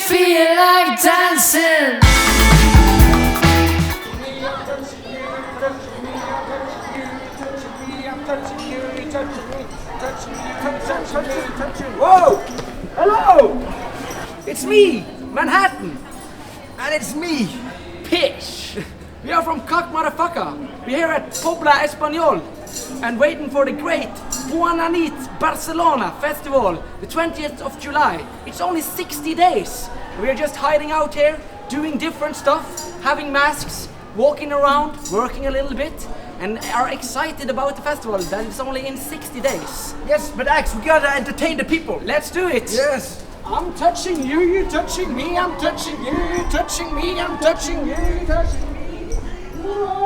feel like dancing. Whoa! Hello! It's me, Manhattan. And it's me, Pitch. We are from KAKKMADDAFAKKA. We're here at Poble Espanyol and waiting for the great Bona Nit Barcelona festival, the 20th of July. It's only 60 days. We are just hiding out here, doing different stuff, having masks, walking around, working a little bit, and are excited about the festival that it's only in 60 days. Yes, but Axe, we gotta entertain the people. Let's do it. Yes. I'm touching you, you touching me, I'm touching you, you touching me, I'm touching you, you touching me. Whoa.